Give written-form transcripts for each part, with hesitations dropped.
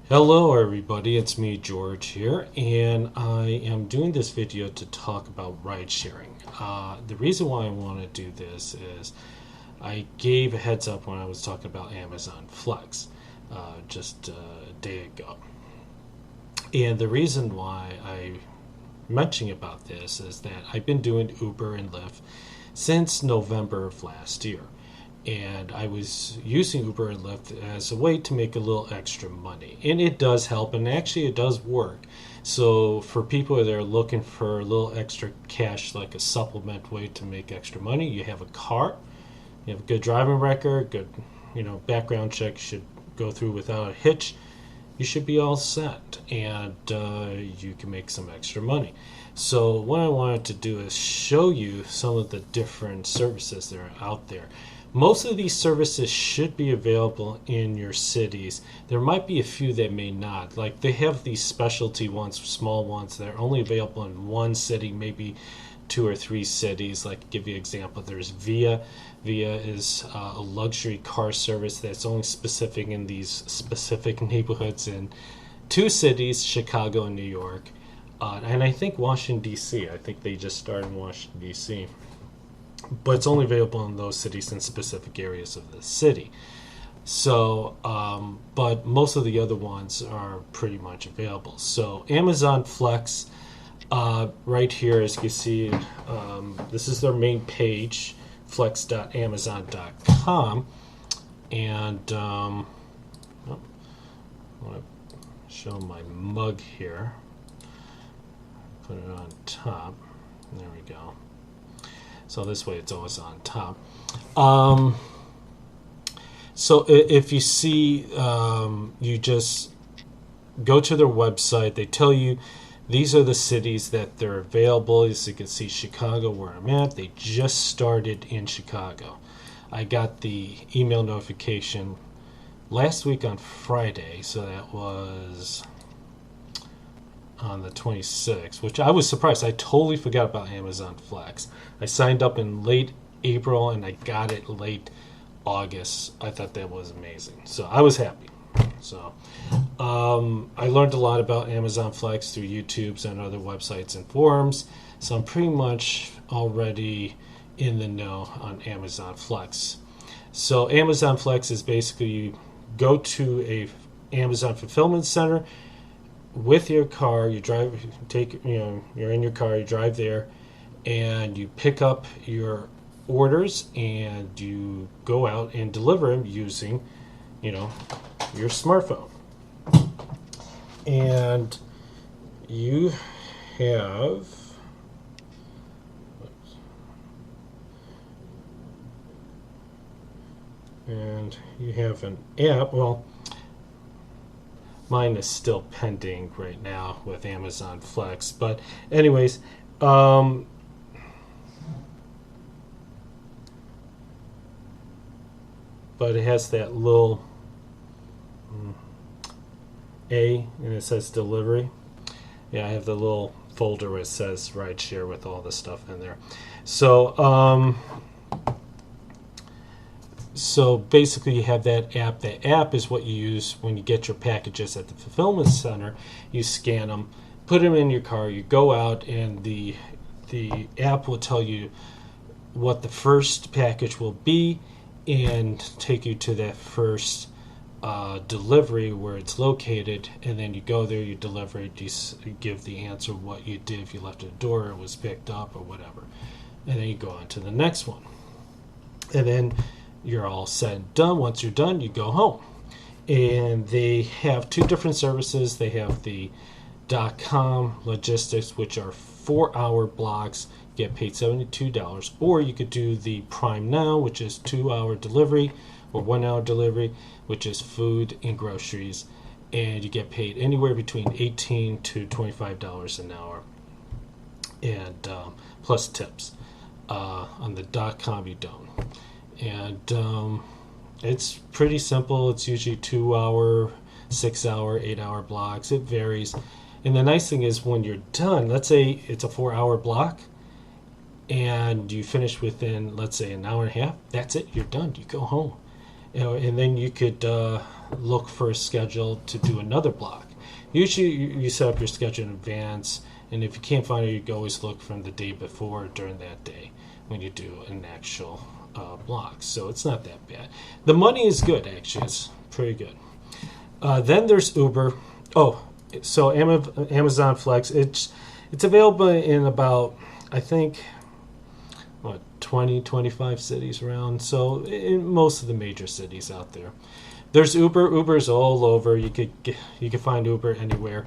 Hello everybody, it's me George here, and I am doing this video to talk about ride sharing. The reason why I want to do this is I gave a heads up when I was talking about Amazon Flex just a day ago. And the reason why I'm mentioning about this is that I've been doing Uber and Lyft since November of last year. And I was using Uber and Lyft as a way to make a little extra money. And it does help, and actually it does work. So for people that are looking for a little extra cash, like a supplement way to make extra money, you have a car, you have a good driving record, good, background check should go through without a hitch. You should be all set, and you can make some extra money. So what I wanted to do is show you some of the different services that are out there. Most of these services should be available in your cities. There might be a few that may not. Like they have these specialty ones, small ones that are only available in one city, maybe two or three cities. Like give you an example, there's Via. Via is a luxury car service that's only specific in these specific neighborhoods in two cities, Chicago and New York. And I think Washington, D.C. I think they just started in Washington, D.C. But it's only available in those cities in specific areas of the city. So, but most of the other ones are pretty much available. So, Amazon Flex, right here, as you see, this is their main page, flex.amazon.com. And I want to show my mug here. Put it on top. There we go. So this way it's always on top. So if you see, you just go to their website. They tell you these are the cities that they're available. As you can see, Chicago, where I'm at, they just started in Chicago. I got the email notification last week on Friday, so that was on the 26th, which I was surprised. I totally forgot about Amazon Flex. I signed up in late April and I got it late August. I thought that was amazing. So I was happy. So I learned a lot about Amazon Flex through YouTubes and other websites and forums. So I'm pretty much already in the know on Amazon Flex. So Amazon Flex is basically you go to a Amazon fulfillment center with your car. You drive, you're in your car, you drive there, and you pick up your orders and you go out and deliver them using, your smartphone. And you have an app. Well, mine is still pending right now with Amazon Flex, but anyways, but it has that little A, and it says delivery. Yeah, I have the little folder where it says rideshare with all the stuff in there. So basically you have that app. The app is what you use when you get your packages at the fulfillment center. You scan them, put them in your car, you go out, and the app will tell you what the first package will be and take you to that first delivery where it's located, and then you go there, you deliver it, you give the answer what you did, if you left it at the door, it was picked up or whatever, and then you go on to the next one, and then you're all set and done. Once you're done, you go home. And they have two different services. They have the .com logistics, which are 4-hour blocks, get paid $72, or you could do the Prime Now, which is 2-hour delivery, or 1-hour delivery, which is food and groceries, and you get paid anywhere between $18 to $25 an hour, and plus tips. On the .com, you don't. And it's pretty simple. It's usually 2-hour, 6-hour, 8-hour blocks. It varies. And the nice thing is when you're done, let's say it's a 4-hour block and you finish within, let's say, an hour and a half, that's it. You're done. You go home. And then you could, look for a schedule to do another block. Usually you set up your schedule in advance, and if you can't find it, you can always look from the day before during that day when you do an actual block. So it's not that bad. The money is good, actually. It's pretty good. Then there's Uber. Oh, so Amazon Flex. It's available in about, I think, 25 cities around. So in most of the major cities out there. There's Uber. Uber's all over. You could find Uber anywhere.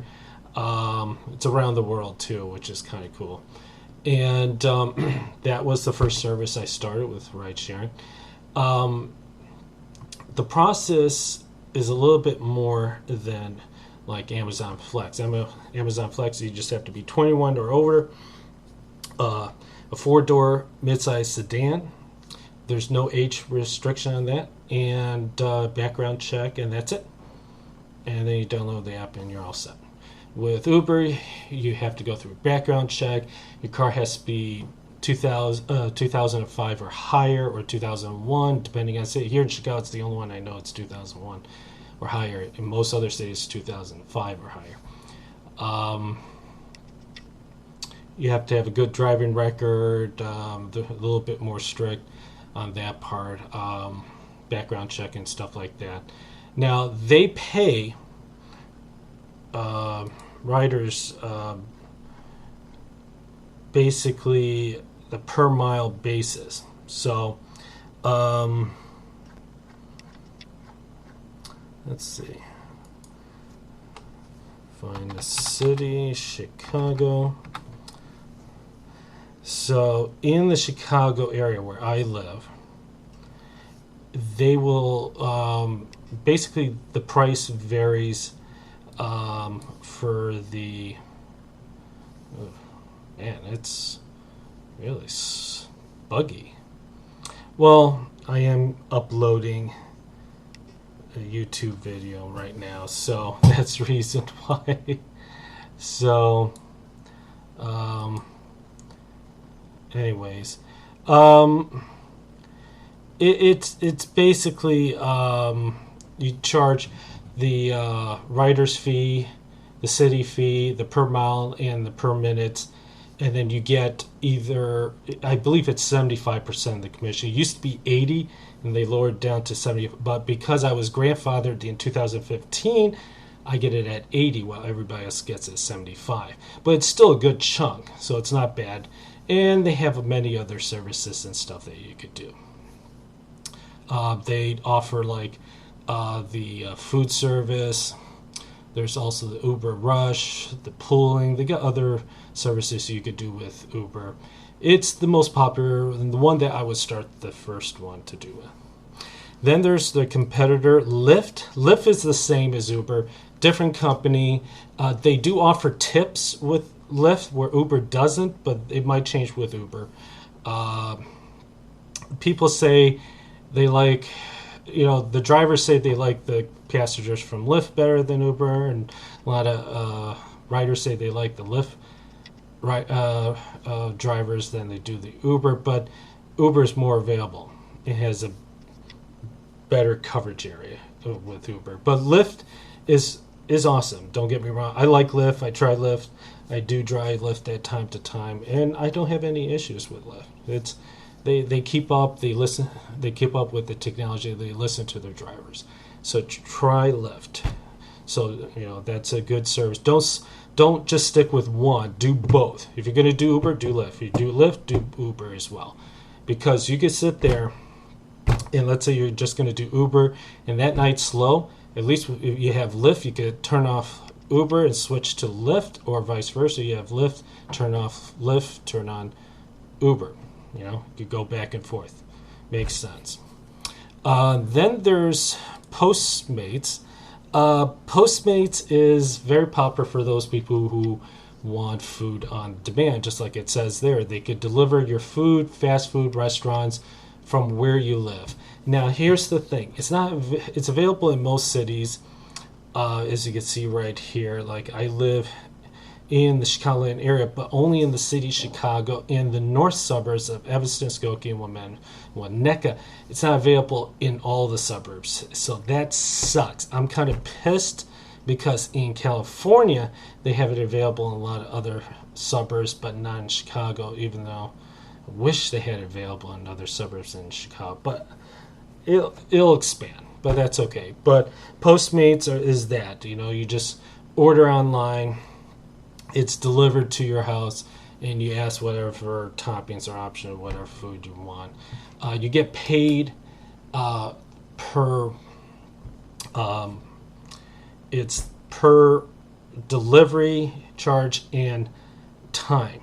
It's around the world too, which is kind of cool. And that was the first service I started with ride sharing. The process is a little bit more than like Amazon Flex. Amazon Flex, you just have to be 21 or over. A 4-door midsize sedan. There's no age restriction on that, and background check, and that's it. And then you download the app, and you're all set. With Uber, you have to go through a background check. Your car has to be 2005 or higher, or 2001, depending on city. Here in Chicago, it's the only one I know it's 2001 or higher. In most other cities, 2005 or higher. You have to have a good driving record. They're a little bit more strict on that part, background check and stuff like that. Now, they pay riders basically the per mile basis. So, let's see. Find the city, Chicago. So in the Chicago area where I live, they will basically the price varies for the man, it's really buggy. Well, I am uploading a YouTube video right now, so that's the reason why. So anyways, it's basically you charge the rider's fee, the city fee, the per mile, and the per minute, and then you get either, I believe it's 75% of the commission. It used to be 80, and they lowered it down to 70. But because I was grandfathered in 2015, I get it at 80, while everybody else gets it at 75. But it's still a good chunk, so it's not bad. And they have many other services and stuff that you could do. They offer like the food service. There's also the Uber Rush, the pooling. They got other services you could do with Uber. It's the most popular, and the one that I would start the first one to do with. Then there's the competitor, Lyft. Lyft is the same as Uber, different company. They do offer tips with Lyft where Uber doesn't, but it might change with Uber. People say they like, the drivers say they like the passengers from Lyft better than Uber, and a lot of riders say they like the Lyft drivers than they do the Uber, but Uber is more available. It has a better coverage area with Uber. But Lyft is awesome. Don't get me wrong. I like Lyft. I try Lyft. I do drive Lyft at time to time, and I don't have any issues with Lyft. It's they keep up. They listen. They keep up with the technology. They listen to their drivers. So try Lyft. So that's a good service. Don't just stick with one. Do both. If you're going to do Uber, do Lyft. If you do Lyft, do Uber as well, because you can sit there and let's say you're just going to do Uber, and that night's slow. At least if you have Lyft, you could turn off Uber and switch to Lyft, or vice versa. You have Lyft, turn off Lyft, turn on Uber. You could go back and forth. Makes sense. Then there's Postmates. Postmates is very popular for those people who want food on demand, just like it says there. They could deliver your food, fast food restaurants, from where you live. Now, here's the thing. It's available in most cities, as you can see right here. Like, I live in the Chicagoland area, but only in the city of Chicago and the north suburbs of Evanston, Skokie, and Winnetka. It's not available in all the suburbs. So that sucks. I'm kind of pissed because in California, they have it available in a lot of other suburbs, but not in Chicago, even though I wish they had it available in other suburbs in Chicago. But it'll expand, but that's okay. But Postmates is that, you just order online, it's delivered to your house, and you ask whatever toppings or option, whatever food you want. You get paid per, it's per delivery charge and time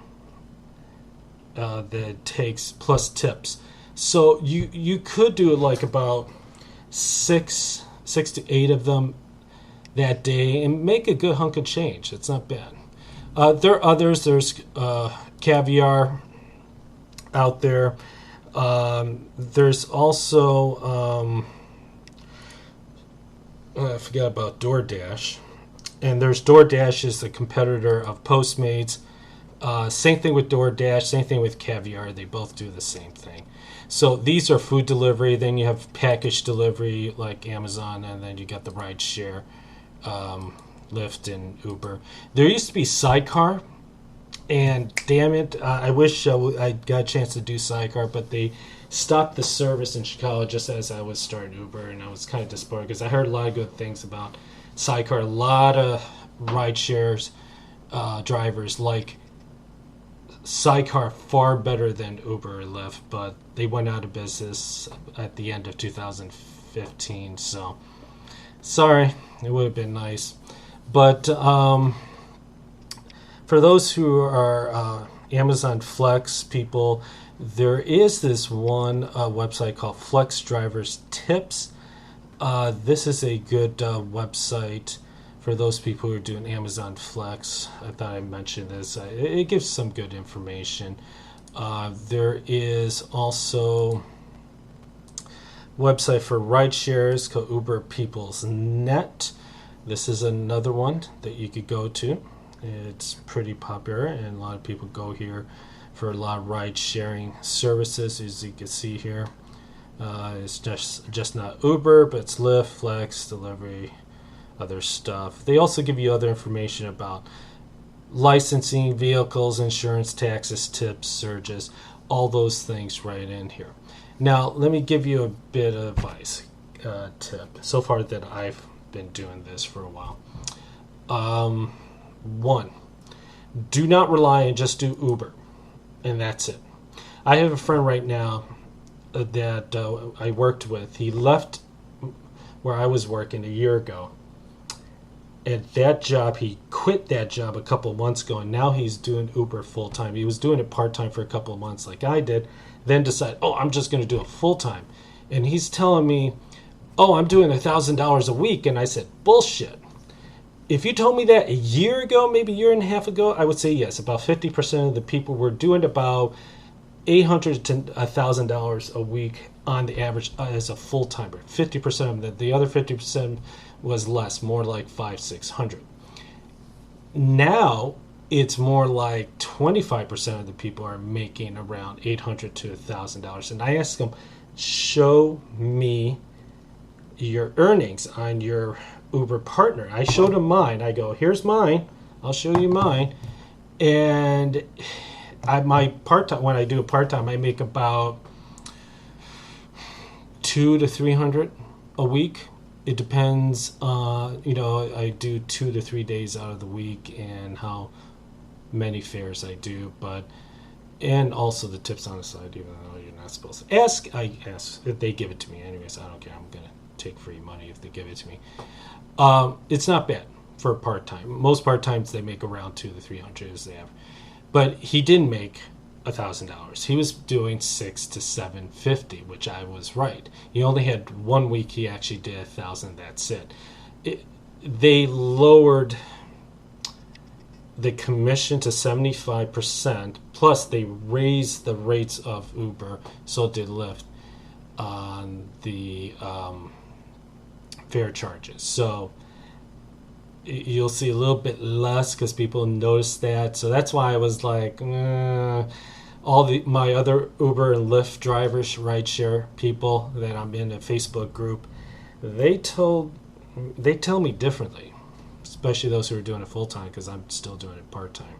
that it takes, plus tips. So you could do like about six to eight of them that day and make a good hunk of change. It's not bad. There are others. There's Caviar out there. There's also I forgot about DoorDash, and there's DoorDash is the competitor of Postmates. Same thing with DoorDash. Same thing with Caviar. They both do the same thing. So these are food delivery. Then you have package delivery like Amazon, and then you got the ride share. Lyft and Uber. There used to be Sidecar, and damn it, I wish I got a chance to do Sidecar, but they stopped the service in Chicago just as I was starting Uber, and I was kind of disappointed because I heard a lot of good things about Sidecar. A lot of ride shares drivers like Sidecar far better than Uber or Lyft, but they went out of business at the end of 2015, so sorry, it would have been nice. But for those who are Amazon Flex people, there is this one website called Flex Drivers Tips. This is a good website for those people who are doing Amazon Flex. I thought I mentioned this. It gives some good information. There is also website for ride shares called Uber People's Net. This is another one that you could go to. It's pretty popular, and a lot of people go here for a lot of ride sharing services, as you can see here. It's just not Uber, but it's Lyft, Flex, Delivery, other stuff. They also give you other information about licensing, vehicles, insurance, taxes, tips, surges, all those things right in here. Now, let me give you a bit of advice, tip, so far that I've been doing this for a while. One, do not rely and just do Uber, and that's it. I have a friend right now that I worked with. He left where I was working a year ago. At that job, he quit that job a couple of months ago, and now he's doing Uber full-time. He was doing it part-time for a couple of months like I did, then decided, I'm just going to do it full-time. And he's telling me, I'm doing $1,000 a week. And I said, bullshit. If you told me that a year ago, maybe a year and a half ago, I would say yes. About 50% of the people were doing about $800 to $1,000 a week on the average as a full-timer. 50% of them. The other 50% was less, more like $500-600. Now it's more like 25% of the people are making around $800 to $1,000. And I asked them, show me your earnings on your Uber partner. I showed him mine. I go, here's mine. I'll show you mine. And my part-time, when I do a part-time, I make about $200 to $300 a week. It depends. I do 2 to 3 days out of the week and how many fares I do, and also the tips on the side, even though you're not supposed to ask. I ask if they give it to me anyways. I don't care. I'm gonna take free money if they give it to me. It's not bad for part-time. Most part-times they make around $200 to $300 as they have, but he didn't make $1,000. He was doing $600 to $750, which I was right. He only had 1 week he actually did $1,000. That's it. They lowered the commission to 75%, plus they raised the rates of Uber, so did Lyft, on the fare charges. So you'll see a little bit less because people notice that. So that's why I was like, all my other Uber and Lyft drivers, rideshare people that I'm in a Facebook group, they tell me differently, especially those who are doing it full time because I'm still doing it part time.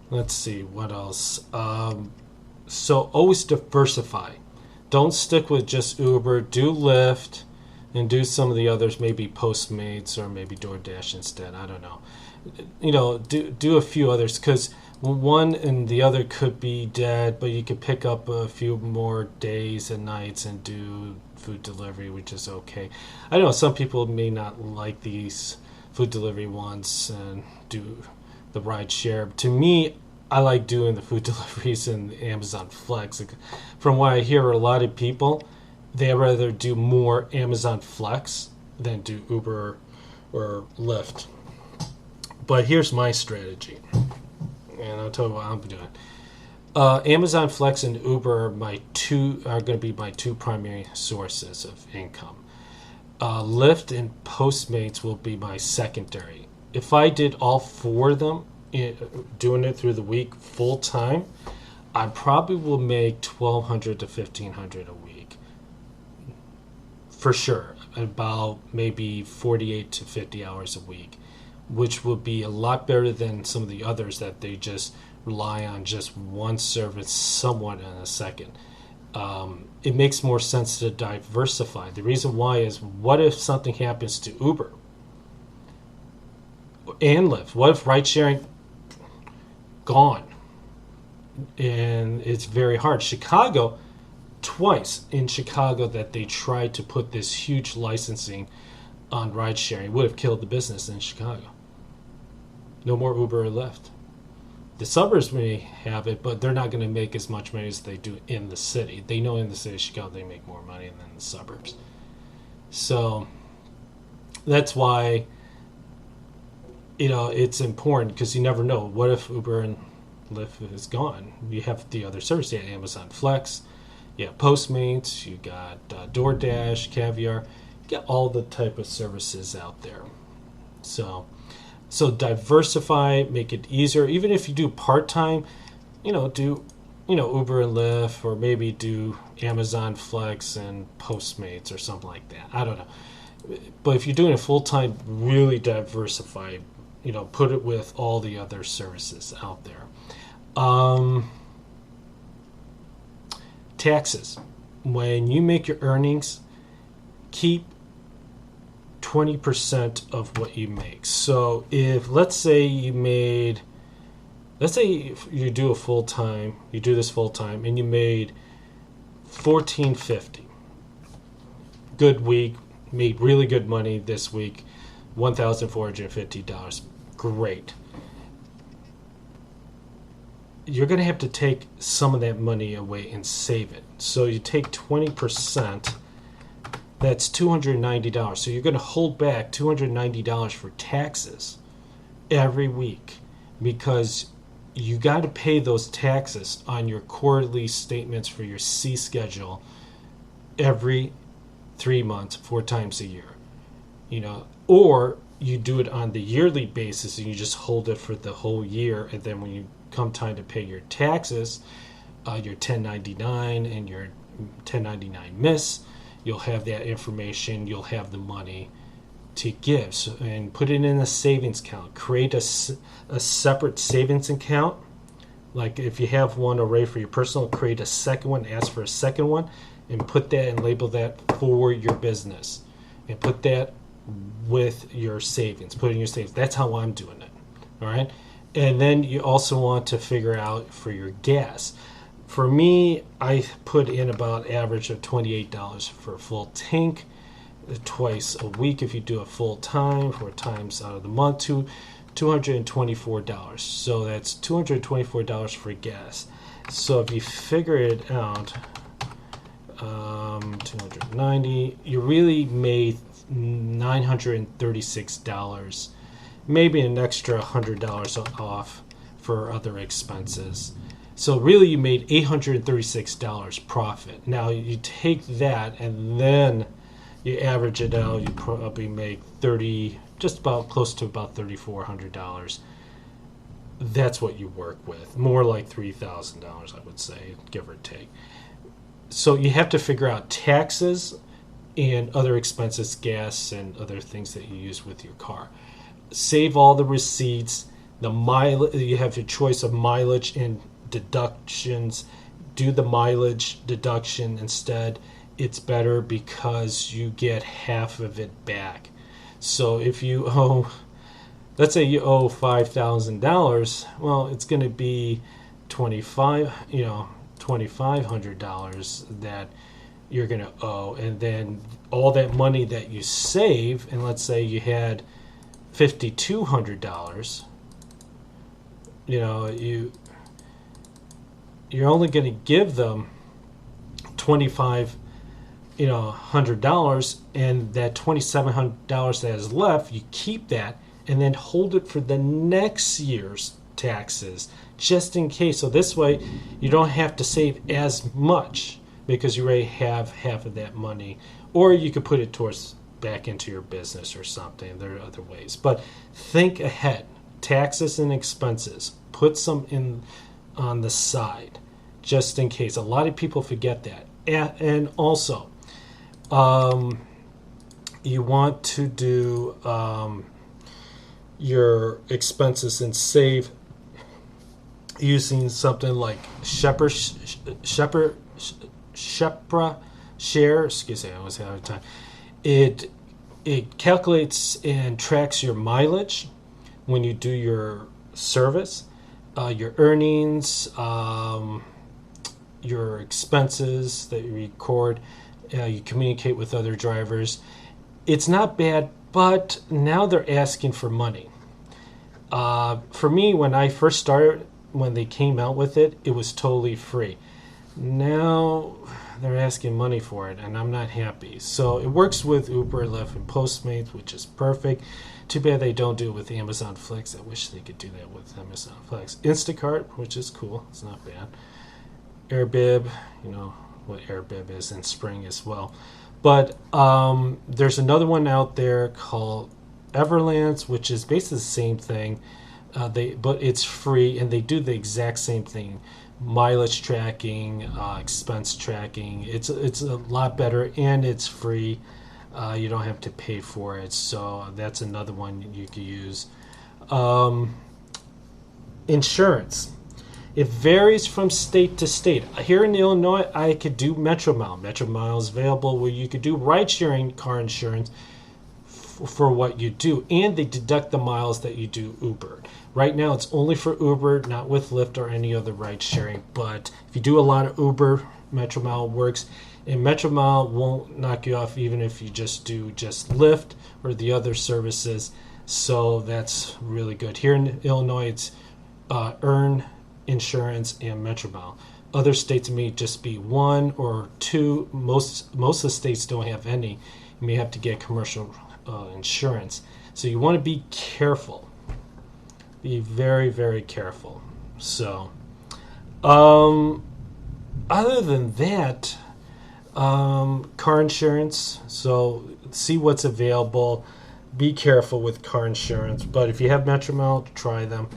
Let's see what else. So always diversify. Don't stick with just Uber. Do Lyft and do some of the others, maybe Postmates or maybe DoorDash instead. I don't know. Do a few others because one and the other could be dead, but you could pick up a few more days and nights and do food delivery, which is okay. I know some people may not like these food delivery ones and do the ride share. To me, I like doing the food deliveries in Amazon Flex. From what I hear, a lot of people, they rather do more Amazon Flex than do Uber or Lyft. But here's my strategy, and I'll tell you what I'm doing. Amazon Flex and Uber are going to be my two primary sources of income. Lyft and Postmates will be my secondary. If I did all four of them, doing it through the week full time, I probably will make $1,200 to $1,500 a week for sure. About maybe 48 to 50 hours a week, which would be a lot better than some of the others that they just rely on just one service somewhat in a second. It makes more sense to diversify. The reason why is, what if something happens to Uber and Lyft? What if ride sharing gone? And it's very hard. Chicago, twice in Chicago that they tried to put this huge licensing on ride sharing, would have killed the business in Chicago. No more Uber or Lyft. The suburbs may have it, but they're not going to make as much money as they do in the city. They know in the city of Chicago they make more money than the suburbs. So that's why, it's important, because you never know. What if Uber and Lyft is gone? You have the other service. You have Amazon Flex, you have Postmates, you got DoorDash, Caviar. You got all the type of services out there. So diversify, make it easier. Even if you do part-time, do Uber and Lyft, or maybe do Amazon Flex and Postmates or something like that. I don't know. But if you're doing it full-time, really diversify. Put it with all the other services out there. Taxes. When you make your earnings, keep 20% of what you make. So if, let's say you do this full time and you made $1,450. Good week, made really good money this week, $1,450. Great. You're going to have to take some of that money away and save it. So you take 20%. That's $290. So you're going to hold back $290 for taxes every week, because you got to pay those taxes on your quarterly statements for your C schedule every 3 months, 4 times a year. Or you do it on the yearly basis and you just hold it for the whole year, and then when you come time to pay your taxes, your 1099 and your 1099 miss, you'll have that information, you'll have the money to give. And put it in a savings account. Create a separate savings account. Like if you have one already for your personal, create a second one, ask for a second one, and put that and label that for your business. And put that with your savings. Put it in your savings. That's how I'm doing it. All right? And then you also want to figure out for your gas. For me, I put in about average of $28 for a full tank, twice a week if you do it full time, 4 times out of the month, to $224. So that's $224 for gas. So if you figure it out, 290, you really made $936, maybe an extra $100 off for other expenses. So really you made $836 profit. Now you take that and then you average it out, you probably make just about close to about $3,400. That's what you work with. More like $3,000, I would say, give or take. So you have to figure out taxes and other expenses, gas and other things that you use with your car. Save all the receipts. The mileage, you have your choice of mileage and deductions. Do the mileage deduction instead. It's better because you get half of it back. So if you owe, let's say you owe $5,000, well, it's going to be $2,500 that you're going to owe, and then all that money that you save, and let's say you had $5,200, you're only going to give them $2,500, and that $2,700 that is left, you keep that and then hold it for the next year's taxes, just in case. So this way, you don't have to save as much because you already have half of that money, or you could put it towards back into your business or something. There are other ways, but think ahead. Taxes and expenses, put some in on the side just in case. A lot of people forget that. And also, you want to do your expenses and save using something like Shepra Share. Excuse me, I was having a time. It calculates and tracks your mileage when you do your service, your earnings, your expenses that you record. You communicate with other drivers. It's not bad, but now they're asking for money. For me, when I first started, when they came out with it, it was totally free. Now they're asking money for it, and I'm not happy. So it works with Uber, Lyft, and Postmates, which is perfect. Too bad they don't do it with Amazon Flex. I wish they could do that with Amazon Flex. Instacart, which is cool. It's not bad. Airbnb, you know what Airbnb is in spring as well. But there's another one out there called Everlance, which is basically the same thing. But it's free, and they do the exact same thing. Mileage tracking, expense tracking. It's a lot better, and it's free. You don't have to pay for it, so that's another one you could use. Insurance. It varies from state to state. Here in Illinois, I could do Metromile. Metromile is available where you could do ride-sharing car insurance for what you do, and they deduct the miles that you do Uber. Right now, it's only for Uber, not with Lyft or any other ride-sharing. But if you do a lot of Uber, Metromile works. And Metromile won't knock you off even if you just do Lyft or the other services. So that's really good. Here in Illinois, it's Earn Insurance and Metromile. Other states may just be one or two. Most of the states don't have any. You may have to get commercial insurance. So you want to be careful. Be very, very careful. So, other than that, car insurance. So see what's available. Be careful with car insurance. But if you have Metromile, try them.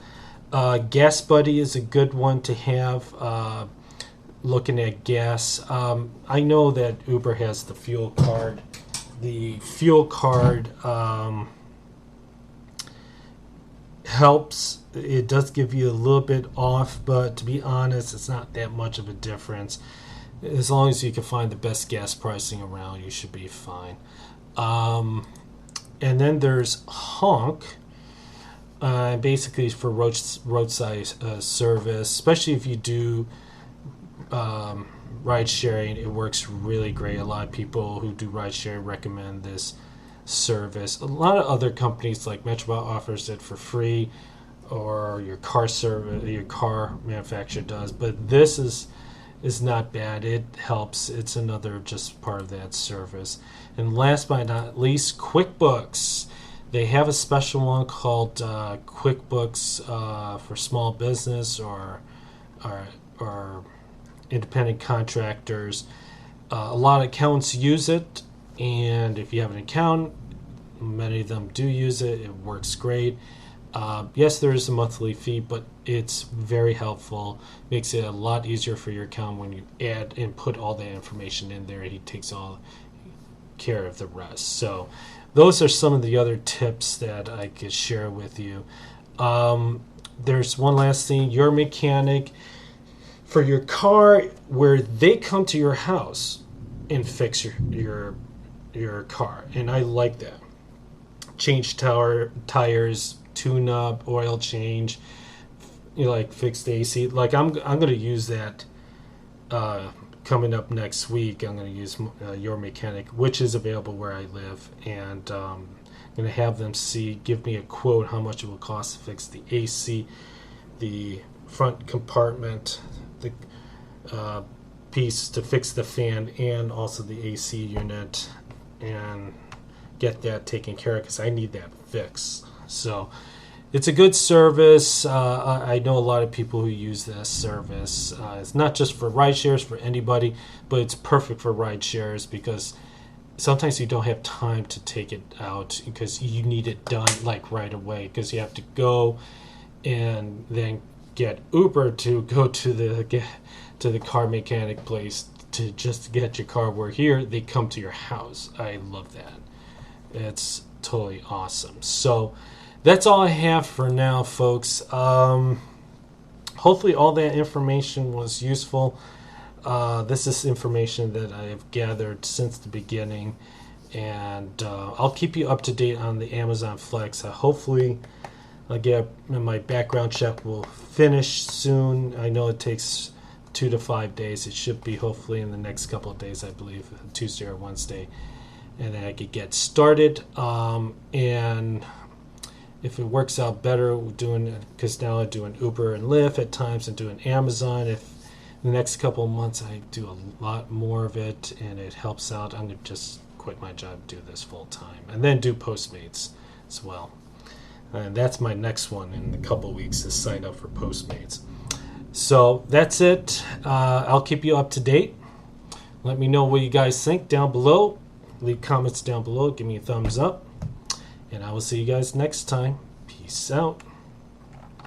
Gas Buddy is a good one to have. Looking at gas, I know that Uber has the fuel card. The fuel card helps. It does give you a little bit off, but to be honest, it's not that much of a difference. As long as you can find the best gas pricing around, you should be fine. And then there's Honk. Basically for roadside service, especially if you do ride sharing, it works really great. A lot of people who do ride sharing recommend this service. A lot of other companies like Metromile offers it for free, or your car manufacturer does. But this is not bad. It helps. It's another just part of that service. And last but not least, QuickBooks. They have a special one called QuickBooks for small business or independent contractors. A lot of accountants use it, And if you have an account, many of them do use it. It works great. Yes, there is a monthly fee, but it's very helpful. Makes it a lot easier for your account when you add and put all that information in there. He takes all care of the rest. So those are some of the other tips that I could share with you. There's one last thing. Your mechanic for your car, where they come to your house and fix your car, and I like that. Change tires, tune up, oil change, like fix the AC. Like I'm going to use that coming up next week. I'm going to use Your Mechanic, which is available where I live, and I'm going to have them give me a quote how much it will cost to fix the AC, the front compartment, the piece to fix the fan, and also the AC unit, and get that taken care of because I need that fixed. So it's a good service. I know a lot of people who use this service. It's not just for ride shares, for anybody, but it's perfect for ride shares because sometimes you don't have time to take it out because you need it done like right away, because you have to go and then get Uber to go to the car mechanic place to just get your car. Where here they come to your house. I love that. It's totally awesome. So that's all I have for now, folks. Hopefully all that information was useful. This is information that I have gathered since the beginning, and I'll keep you up to date on the Amazon Flex. Hopefully I'll get my background check will finish soon. I know it takes 2 to 5 days. It should be hopefully in the next couple of days, I believe, Tuesday or Wednesday. And then I could get started. And if it works out better, because now I'm doing Uber and Lyft at times and doing Amazon. If in the next couple of months I do a lot more of it and it helps out, I'm going to just quit my job, do this full time, and then do Postmates as well. And that's my next one in a couple of weeks, is sign up for Postmates. So that's it. I'll keep you up to date. Let me know what you guys think down below. Leave comments down below. Give me a thumbs up. And I will see you guys next time. Peace out.